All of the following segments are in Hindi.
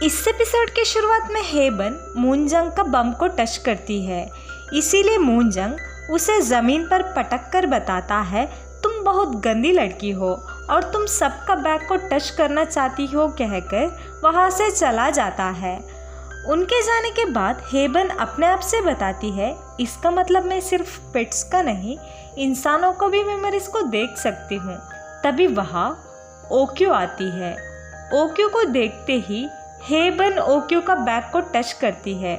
इस एपिसोड के शुरुआत में हेबन मूनजंग का बम को टच करती है, इसीलिए मूनजंग उसे ज़मीन पर पटक कर बताता है तुम बहुत गंदी लड़की हो और तुम सबका बैग को टच करना चाहती हो कहकर वहाँ से चला जाता है। उनके जाने के बाद हेबन अपने आप से बताती है इसका मतलब मैं सिर्फ पेट्स का नहीं इंसानों को भी मेमोरीज को देख सकती हूँ। तभी वहाँ ओक्यू आती है। ओक्यू को देखते ही हेबन ओक्यू का बैग को टच करती है।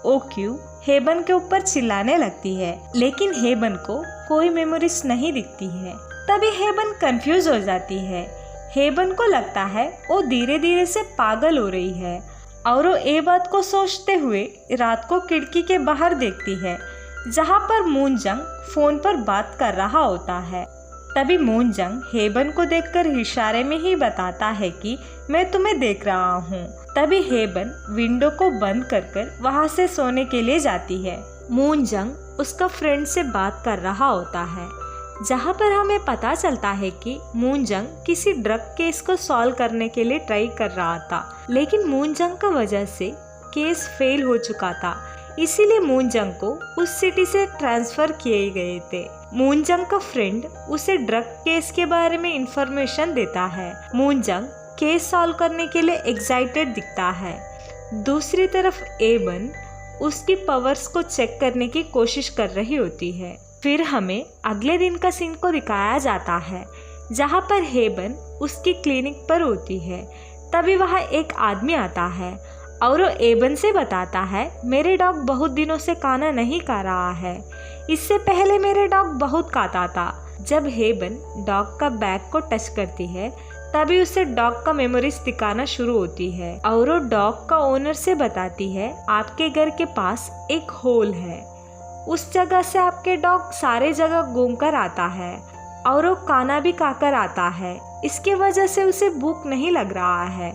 ओक्यू हेबन के ऊपर चिल्लाने लगती है, लेकिन हेबन को कोई मेमोरीज नहीं दिखती है। तभी हेबन कंफ्यूज हो जाती है। हेबन को लगता है वो धीरे धीरे से पागल हो रही है और वो ये बात को सोचते हुए रात को खिड़की के बाहर देखती है जहाँ पर मूनजंग फोन पर बात कर रहा होता है। तभी मूनजंग हेबन को देखकर इशारे में ही बताता है कि मैं तुम्हें देख रहा हूँ। तभी हेबन विंडो को बंद कर वहाँ से सोने के लिए जाती है। मूनजंग उसका फ्रेंड से बात कर रहा होता है, जहाँ पर हमें पता चलता है कि मूनजंग किसी ड्रग केस को सॉल्व करने के लिए ट्राई कर रहा था, लेकिन मूनजंग का वजह से केस फेल हो चुका था, इसीलिए मूनजंग को उस सिटी से ट्रांसफर किए गए थे। मूनजंग का फ्रेंड उसे ड्रग केस के बारे में इंफॉर्मेशन देता है। मूनजंग केस सॉल्व करने के लिए एक्साइटेड दिखता है। दूसरी तरफ एबन उसकी पावर्स को चेक करने की कोशिश कर रही होती है। फिर हमें अगले दिन का सीन को दिखाया जाता है, जहाँ पर हेबन उसकी क्लिनिक पर होती है। तभी वहाँ एक आदमी आता है और वो एबन से बताता है मेरे डॉग बहुत दिनों से खाना नहीं खा रहा है, इससे पहले मेरे डॉग बहुत खाता था। जब हेबन डॉग का बैग को टच करती है तभी उसे डॉग का मेमोरीज दिखाना शुरू होती है और वो डॉग का ओनर से बताती है आपके घर के पास एक होल है, उस जगह से आपके डॉग सारे जगह घूमकर आता है और वो खाना भी खाकर आता है, इसके वजह से उसे भूख नहीं लग रहा है।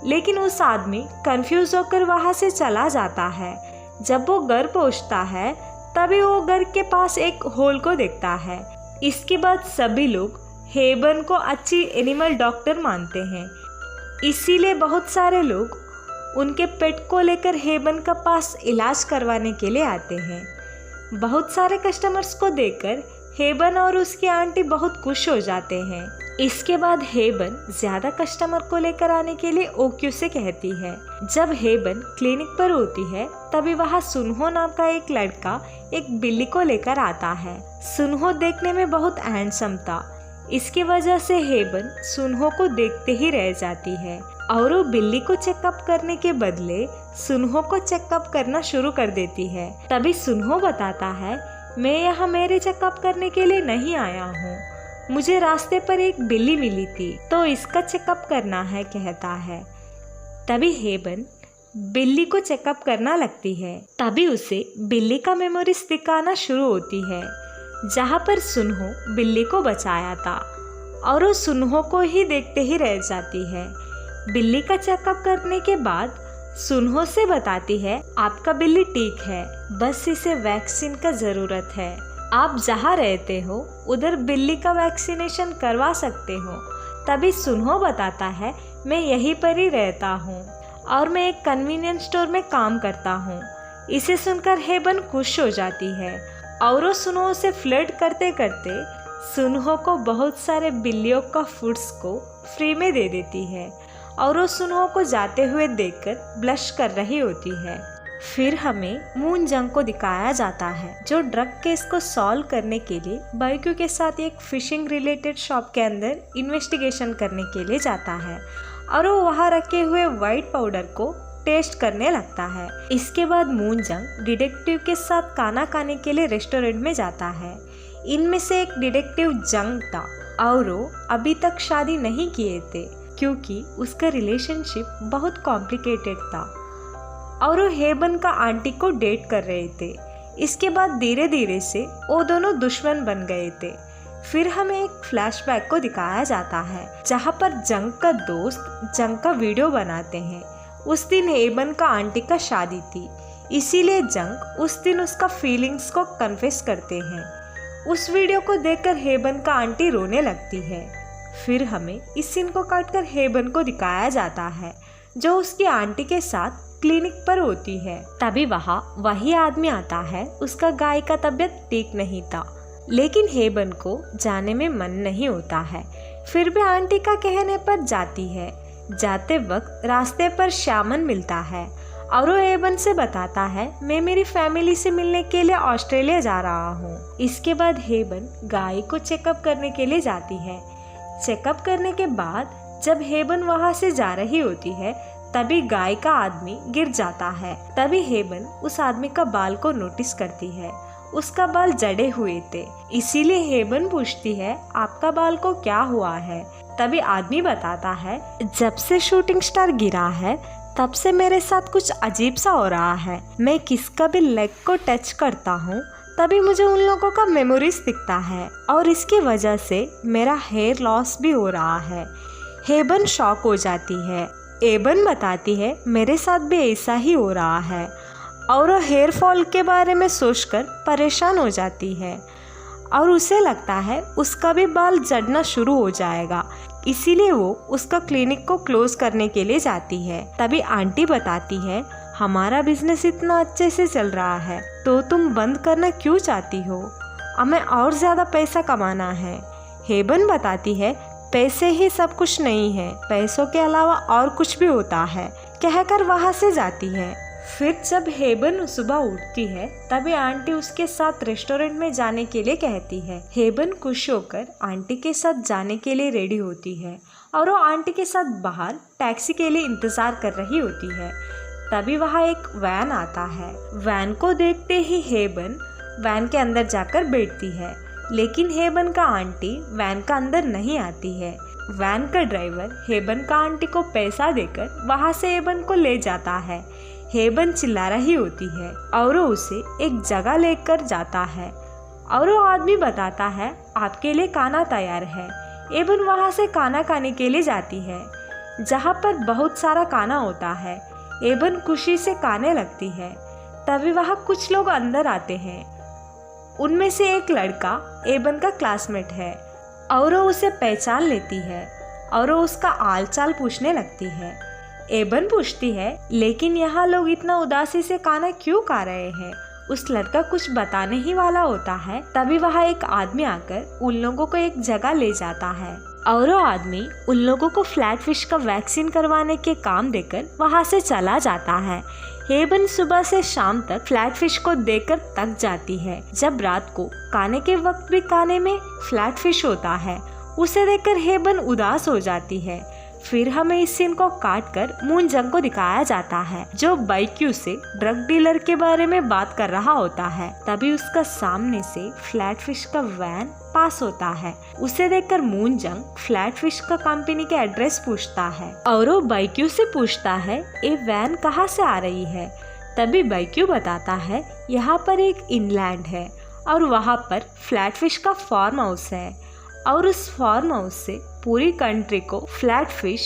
लेकिन उस आदमी कंफ्यूज होकर वहाँ से चला जाता है। जब वो घर पहुँचता है तभी वो घर के पास एक होल को देखता है। इसके बाद सभी लोग हेबन को अच्छी एनिमल डॉक्टर मानते हैं, इसीलिए बहुत सारे लोग उनके पेट को लेकर हेबन का पास इलाज करवाने के लिए आते हैं। बहुत सारे कस्टमर्स को देखकर हेबन और उसकी आंटी बहुत खुश हो जाते हैं। इसके बाद हेबन ज्यादा कस्टमर को लेकर आने के लिए ओक्यू से कहती है। जब हेबन क्लिनिक पर होती है तभी वहाँ सुनहो नाम का एक लड़का एक बिल्ली को लेकर आता है। सुनहो देखने में बहुत हैंडसम था, इसकी वजह से हेबन सुनहो को देखते ही रह जाती है और वो बिल्ली को चेकअप करने के बदले सुनहो को चेकअप करना शुरू कर देती है। तभी सुनहो बताता है मैं यहाँ मेरे चेकअप करने के लिए नहीं आया हूँ, मुझे रास्ते पर एक बिल्ली मिली थी तो इसका चेकअप करना है कहता है। तभी हेबन बिल्ली को चेकअप करना लगती है। तभी उसे बिल्ली का मेमोरीज दिखाना शुरू होती है, जहाँ पर सुनहो बिल्ली को बचाया था और वो सुनहो को ही देखते ही रह जाती है। बिल्ली का चेकअप करने के बाद सुनहो से बताती है आपका बिल्ली ठीक है, बस इसे वैक्सीन का ज़रूरत है, आप जहाँ रहते हो उधर बिल्ली का वैक्सीनेशन करवा सकते हो। तभी सुनहो बताता है मैं यहीं पर ही रहता हूँ और मैं एक कन्वीनियंस स्टोर में काम करता हूँ। इसे सुनकर हेबन खुश हो जाती है और वो सुनहो से फ्लर्ट करते करते सुनहो को बहुत सारे बिल्लियों का फूड्स को फ्री में दे देती है और वो सुनहो को जाते हुए देखकर ब्लश कर रही होती है। फिर हमें मूनजंग को दिखाया जाता है जो ड्रग केस को सॉल्व करने के लिए बाइक्यू के साथ एक फिशिंग रिलेटेड शॉप के अंदर इन्वेस्टिगेशन करने के लिए जाता है और वो वहाँ रखे हुए वाइट पाउडर को टेस्ट करने लगता है। इसके बाद मूनजंग डिटेक्टिव के साथ खाना खाने के लिए रेस्टोरेंट में जाता है। इनमें से एक डिटेक्टिव जंग था और वो अभी तक शादी नहीं किए थे क्योंकि उसका रिलेशनशिप बहुत कॉम्प्लिकेटेड था और वो हेबन का आंटी को डेट कर रहे थे। इसके बाद धीरे धीरे से वो दोनों दुश्मन बन गए थे। फिर हमें एक फ्लैशबैक को दिखाया जाता है जहाँ पर जंग का दोस्त जंग का वीडियो बनाते हैं। उस दिन हेबन का आंटी का शादी थी, इसीलिए जंग उस दिन उसका फीलिंग्स को कन्फेस करते हैं। उस वीडियो को देखकर हेबन का आंटी रोने लगती है। फिर हमें इस सीन को काटकर हेबन को दिखाया जाता है जो उसकी आंटी के साथ क्लिनिक पर होती है। तभी वहाँ वही आदमी आता है। उसका गाय का तबीयत ठीक नहीं था, लेकिन हेबन को जाने में मन नहीं होता है। फिर भी आंटी का कहने पर जाती है। जाते वक्त रास्ते पर श्यामन मिलता है और वो हेबन से बताता है, मैं मेरी फैमिली से मिलने के लिए ऑस्ट्रेलिया जा रहा हूँ। इसके बाद हेबन गाय को चेकअप करने के लिए जाती है। चेकअप करने के बाद जब हेबन वहाँ से जा रही होती है, तभी गाय का आदमी गिर जाता है। तभी हेबन उस आदमी का बाल को नोटिस करती है। उसका बाल जड़े हुए थे, इसीलिए हेबन पूछती है, आपका बाल को क्या हुआ है? तभी आदमी बताता है, जब से शूटिंग स्टार गिरा है तब से मेरे साथ कुछ अजीब सा हो रहा है। मैं किसका भी लेग को टच करता हूँ तभी मुझे उन लोगों का मेमोरीज दिखता है और इसकी वजह से मेरा हेयर लॉस भी हो रहा है। हेबन शॉक हो जाती है। एबन बताती है, मेरे साथ भी ऐसा ही हो रहा है और वो हेयर फॉल के बारे में सोचकर परेशान हो जाती है और उसे लगता है उसका भी बाल झड़ना शुरू हो जाएगा। इसीलिए वो उसका क्लिनिक को क्लोज करने के लिए जाती है। तभी आंटी बताती है, हमारा बिजनेस इतना अच्छे से चल रहा है तो तुम बंद करना क्यों चाहती हो? हमें और ज़्यादा पैसा कमाना है। हेबन बताती है, पैसे ही सब कुछ नहीं है, पैसों के अलावा और कुछ भी होता है, कहकर वहाँ से जाती है। फिर जब हेबन सुबह उठती है तभी आंटी उसके साथ रेस्टोरेंट में जाने के लिए कहती है। हेबन खुश होकर आंटी के साथ जाने के लिए रेडी होती है और वो आंटी के साथ बाहर टैक्सी के लिए इंतजार कर रही होती है। तभी वहाँ एक वैन आता है। वैन को देखते ही हेबन वैन के अंदर जाकर बैठती है, लेकिन हेबन का आंटी वैन का अंदर नहीं आती है। वैन का ड्राइवर हेबन का आंटी को पैसा देकर वहाँ से हेबन को ले जाता है। हेबन चिल्ला रही होती है और वो उसे एक जगह लेकर जाता है और वो आदमी बताता है, आपके लिए खाना तैयार है। हेबन वहाँ से खाना खाने के लिए जाती है, जहाँ पर बहुत सारा खाना होता है। हेबन खुशी से खाने लगती है। तभी वहाँ कुछ लोग अंदर आते हैं। उनमें से एक लड़का हेबन का क्लासमेट है और वो उसे पहचान लेती है और वो उसका हाल चाल पूछने लगती है। हेबन पूछती है, लेकिन यहाँ लोग इतना उदासी से खाना क्यों खा रहे हैं? उस लड़का कुछ बताने ही वाला होता है। तभी वहाँ एक आदमी आकर उन लोगों को एक जगह ले जाता है और वो आदमी उन लोगों को फ्लैट फिश का वैक्सीन करवाने के काम देकर वहाँ से चला जाता है। हेबन सुबह से शाम तक फ्लैट फिश को देखकर थक जाती है। जब रात को खाने के वक्त भी खाने में फ्लैट फिश होता है, उसे देखकर हेबन उदास हो जाती है। फिर हमें इस सीन को काट कर मूनजंग को दिखाया जाता है, जो बाइक्यू से ड्रग डीलर के बारे में बात कर रहा होता है। तभी उसका सामने से फ्लैट फिश का वैन पास होता है। उसे देखकर मूनजंग फ्लैट फिश का कंपनी के एड्रेस पूछता है और वो बाइक्यू से पूछता है, ये वैन कहाँ से आ रही है? तभी बाइक्यू बताता है, यहाँ पर एक इनलैंड है और वहाँ पर फ्लैट फिश का फार्म हाउस है और उस फार्म हाउस से पूरी कंट्री को फ्लैट फिश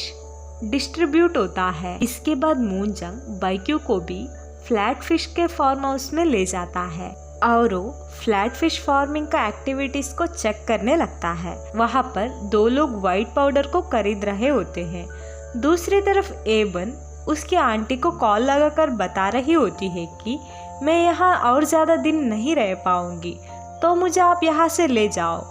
डिस्ट्रीब्यूट होता है। इसके बाद मूनजंग बाइक्यू को भी फ्लैट फिश के फार्म हाउस में ले जाता है और वो फ्लैट फिश फार्मिंग का एक्टिविटीज को चेक करने लगता है। वहाँ पर दो लोग व्हाइट पाउडर को खरीद रहे होते हैं। दूसरी तरफ एबन उसकी आंटी को कॉल लगाकर बता रही होती है कि मैं यहाँ और ज़्यादा दिन नहीं रह पाऊंगी, तो मुझे आप यहाँ से ले जाओ।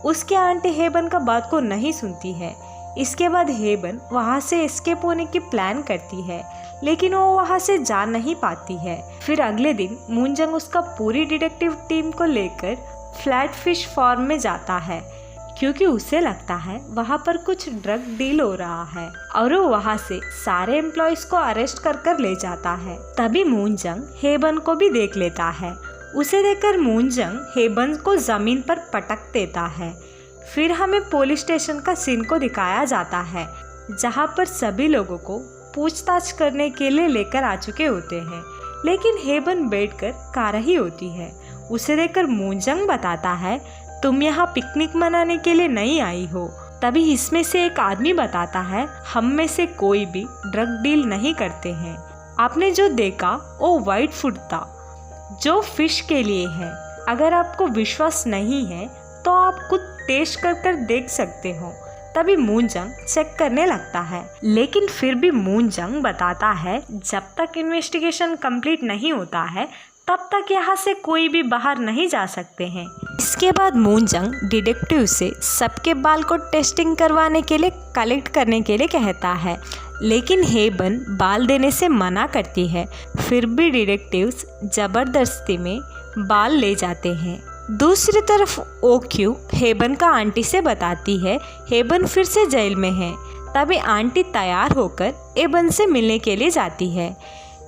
उसकी आंटी हेबन का बात को नहीं सुनती है। इसके बाद हेबन वहाँ से एस्केप होने की प्लान करती है, लेकिन वो वहाँ से जा नहीं पाती है। फिर अगले दिन मूनजंग उसका पूरी डिटेक्टिव टीम को लेकर फ्लैट फिश फार्म में जाता है, क्योंकि उसे लगता है वहाँ पर कुछ ड्रग डील हो रहा है और वो वहाँ से सारे एम्प्लॉयज को अरेस्ट कर ले जाता है। तभी मूनजंग हेबन को भी देख लेता है। उसे देखकर मूनजंग हेबन को जमीन पर पटक देता है। फिर हमें पुलिस स्टेशन का सीन को दिखाया जाता है, जहाँ पर सभी लोगों को पूछताछ करने के लिए लेकर आ चुके होते हैं, लेकिन हेबन बैठकर खा रही होती है। उसे देखकर मूनजंग बताता है, तुम यहाँ पिकनिक मनाने के लिए नहीं आई हो। तभी इसमें से एक आदमी बताता है, हम में से कोई भी ड्रग डील नहीं करते हैं। आपने जो देखा वो व्हाइट फूड था, जो फिश के लिए है। अगर आपको विश्वास नहीं है तो आप खुद टेस्ट कर देख सकते हो। तभी मूनजंग चेक करने लगता है, लेकिन फिर भी मूनजंग बताता है जब तक इन्वेस्टिगेशन कंप्लीट नहीं होता है तब तक यहाँ से कोई भी बाहर नहीं जा सकते हैं। इसके बाद मूनजंग डिटेक्टिव से सबके बाल को टेस्टिंग करवाने के लिए कलेक्ट करने के लिए कहता है, लेकिन हेबन बाल देने से मना करती है। फिर भी डिटेक्टिव्स जबरदस्ती में बाल ले जाते हैं। दूसरी तरफ ओक्यू हेबन का आंटी से बताती है हेबन फिर से जेल में है। तभी आंटी तैयार होकर एबन से मिलने के लिए जाती है।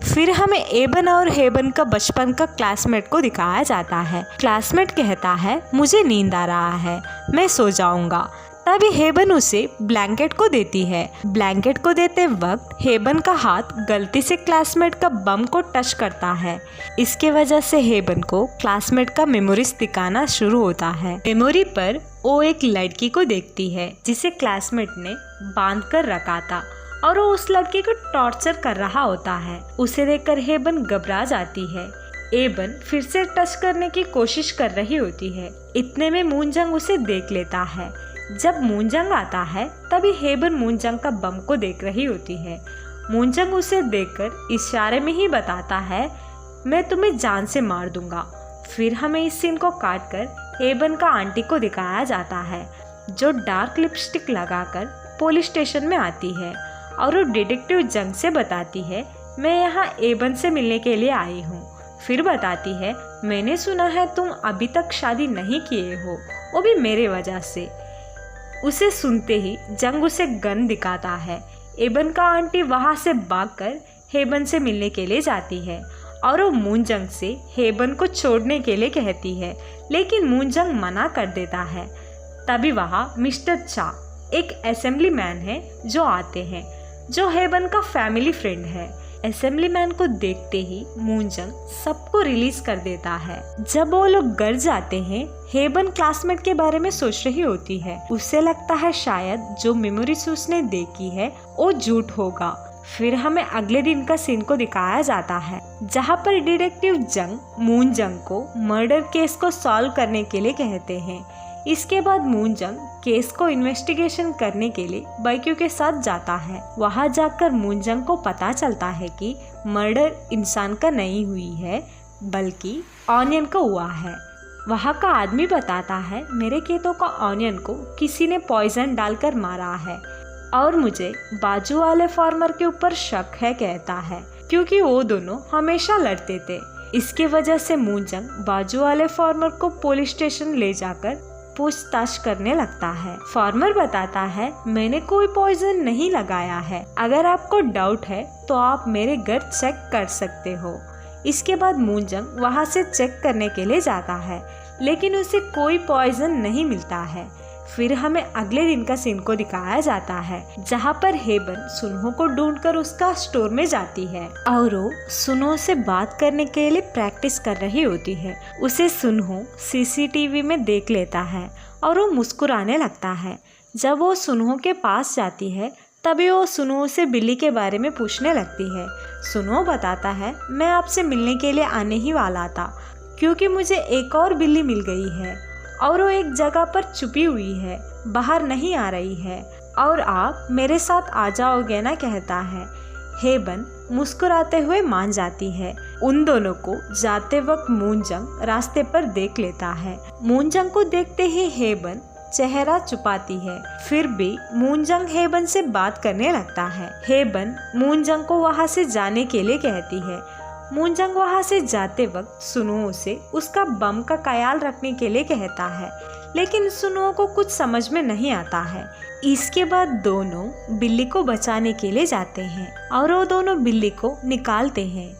फिर हमें एबन और हेबन का बचपन का क्लासमेट को दिखाया जाता है। क्लासमेट कहता है मुझे नींद आ रहा है, मैं सो जाऊंगा। तभी हेबन उसे ब्लैंकेट को देती है। ब्लैंकेट को देते वक्त हेबन का हाथ गलती से क्लासमेट का बम को टच करता है। इसके वजह से हेबन को क्लासमेट का मेमोरीज दिखाना शुरू होता है। मेमोरी पर वो एक लड़की को देखती है जिसे क्लासमेट ने बांध कर रखा था और वो उस लड़की को टॉर्चर कर रहा होता है। उसे देखकर हेबन घबरा जाती है। एबन फिर से टच करने की कोशिश कर रही होती है। इतने में मूनजंग उसे देख लेता है। जब मूनजंग आता है तभी हेबन मूनजंग का बम को देख रही होती है। मूनजंग उसे देखकर इशारे में ही बताता है मैं तुम्हें जान से मार दूंगा। फिर हमें इस सीन को काट कर हेबन का आंटी को दिखाया जाता है, जो डार्क लिपस्टिक लगाकर पुलिस स्टेशन में आती है और वो डिटेक्टिव जंग से बताती है मैं यहाँ एबन से मिलने के लिए आई हूँ। फिर बताती है मैंने सुना है तुम अभी तक शादी नहीं किए हो, वो भी मेरे वजह से। उसे सुनते ही जंग उसे गन दिखाता है। एबन का आंटी वहाँ से भागकर हेबन से मिलने के लिए जाती है और वो मूनजंग से हेबन को छोड़ने के लिए कहती है, लेकिन मूनजंग मना कर देता है। तभी वहाँ मिस्टर चा एक असेंबली मैन है जो आते हैं, जो हेबन का फैमिली फ्रेंड है। असेंबली मैन को देखते ही मूनजंग सबको रिलीज कर देता है। जब वो लोग घर जाते हैं हेबन क्लासमेट के बारे में सोच रही होती है। उसे लगता है शायद जो मेमोरीज उसने देखी है वो झूठ होगा। फिर हमें अगले दिन का सीन को दिखाया जाता है, जहाँ पर डिटेक्टिव जंग मूनजंग को मर्डर केस को सॉल्व करने के लिए कहते हैं। इसके बाद मूनजंग केस को इन्वेस्टिगेशन करने के लिए बाइक्यू के साथ जाता है। वहां जाकर मूनजंग को पता चलता है कि मर्डर इंसान का नहीं हुई है बल्कि ऑनियन का हुआ है। वहां का आदमी बताता है मेरे खेतों का ऑनियन को किसी ने पॉइजन डालकर मारा है और मुझे बाजू वाले फार्मर के ऊपर शक है कहता है, क्योंकि वो दोनों हमेशा लड़ते थे। इसके वजह से मूनजंग बाजू वाले फार्मर को पुलिस स्टेशन ले जाकर पूछताछ करने लगता है। फार्मर बताता है मैंने कोई पॉइजन नहीं लगाया है, अगर आपको डाउट है तो आप मेरे घर चेक कर सकते हो। इसके बाद मूनजंग वहां से चेक करने के लिए जाता है, लेकिन उसे कोई पॉइजन नहीं मिलता है। फिर हमें अगले दिन का सीन को दिखाया जाता है, जहाँ पर हेबन सुनहो को ढूंढकर उसका स्टोर में जाती है और वो सुनहो से बात करने के लिए प्रैक्टिस कर रही होती है। उसे सुनहो सीसीटीवी में देख लेता है और वो मुस्कुराने लगता है। जब वो सुनहो के पास जाती है तभी वो सुनहो से बिल्ली के बारे में पूछने लगती है। सुनहो बताता है मैं आपसे मिलने के लिए आने ही वाला था, क्योंकि मुझे एक और बिल्ली मिल गई है और वो एक जगह पर छुपी हुई है, बाहर नहीं आ रही है और आप मेरे साथ आ जाओगे ना कहता है। हेबन मुस्कुराते हुए मान जाती है। उन दोनों को जाते वक्त मूनजंग रास्ते पर देख लेता है। मूनजंग को देखते ही हेबन चेहरा छुपाती है, फिर भी मूनजंग हेबन से बात करने लगता है। हेबन मूनजंग को वहां से जाने के लिए कहती है। मूनजंग वहां से जाते वक्त सुनहो से उसका बम का ख्याल रखने के लिए कहता है, लेकिन सुनहो को कुछ समझ में नहीं आता है। इसके बाद दोनों बिल्ली को बचाने के लिए जाते हैं और वो दोनों बिल्ली को निकालते हैं।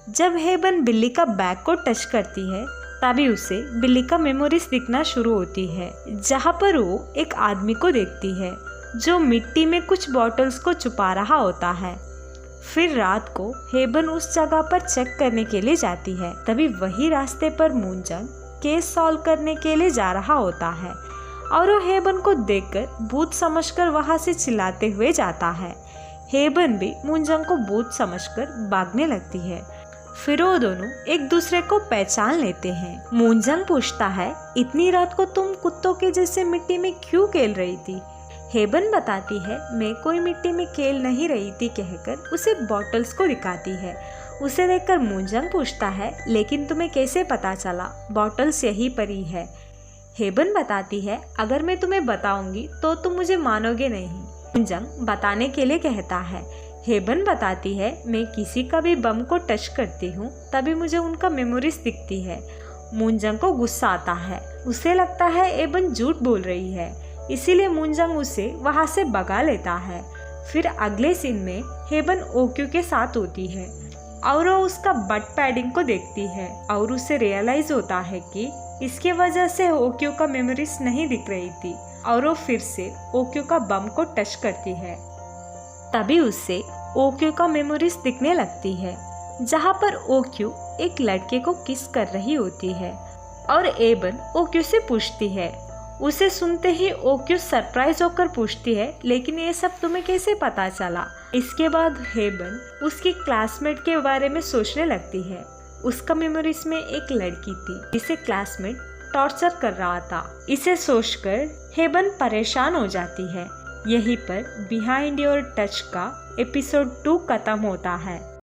जब हेबन बिल्ली का बैग को टच करती है तभी उसे बिल्ली का मेमोरीज दिखना शुरू होती है, जहाँ पर वो एक आदमी को देखती है जो मिट्टी में कुछ बॉटल्स को छुपा रहा होता है। फिर रात को हेबन उस जगह पर चेक करने के लिए जाती है। तभी वही रास्ते पर मूनजंग केस सॉल्व करने के लिए जा रहा होता है और वो हेबन को देखकर भूत समझकर वहां से चिल्लाते हुए जाता है। हेबन भी मूनजंग को भूत समझकर भागने लगती है। फिर वो दोनों एक दूसरे को पहचान लेते हैं। मूनजंग पूछता है इतनी रात को तुम कुत्तों के जैसे मिट्टी में क्यों खेल रही थी? हेबन बताती है मैं कोई मिट्टी में खेल नहीं रही थी कहकर उसे बॉटल्स को दिखाती है। उसे देखकर मूंजंग पूछता है लेकिन तुम्हें कैसे पता चला बॉटल्स यहीं पर ही है। हेबन बताती है अगर मैं तुम्हें बताऊंगी तो तुम मुझे मानोगे नहीं। मूंजंग बताने के लिए कहता है। हेबन बताती है मैं किसी का भी बम को टच करती हूँ तभी मुझे उनका मेमोरीज दिखती है। मूंजंग को गुस्सा आता है। उसे लगता है हेबन झूठ बोल रही है, इसीलिए मूंजंग उसे वहाँ से भगा लेता है। फिर अगले सीन में हेबन ओक्यू के साथ होती है और वो उसका बट पैडिंग को देखती है और उसे रियलाइज होता है कि इसके वजह से ओक्यू का मेमोरीज नहीं दिख रही थी और वो फिर से ओक्यू का बम को टच करती है। तभी उससे ओक्यू का मेमोरीज दिखने लगती है जहाँ पर ओक्यू एक लड़के को किस कर रही होती है और एबन ओक्यू से पूछती है। उसे सुनते ही ओक्यू सरप्राइज होकर पूछती है लेकिन ये सब तुम्हें कैसे पता चला। इसके बाद हेबन उसकी क्लासमेट के बारे में सोचने लगती है। उसका मेमोरीज में एक लड़की थी जिसे क्लासमेट टॉर्चर कर रहा था। इसे सोचकर हेबन परेशान हो जाती है। यहीं पर बिहाइंड योर टच का एपिसोड 2 खत्म होता है।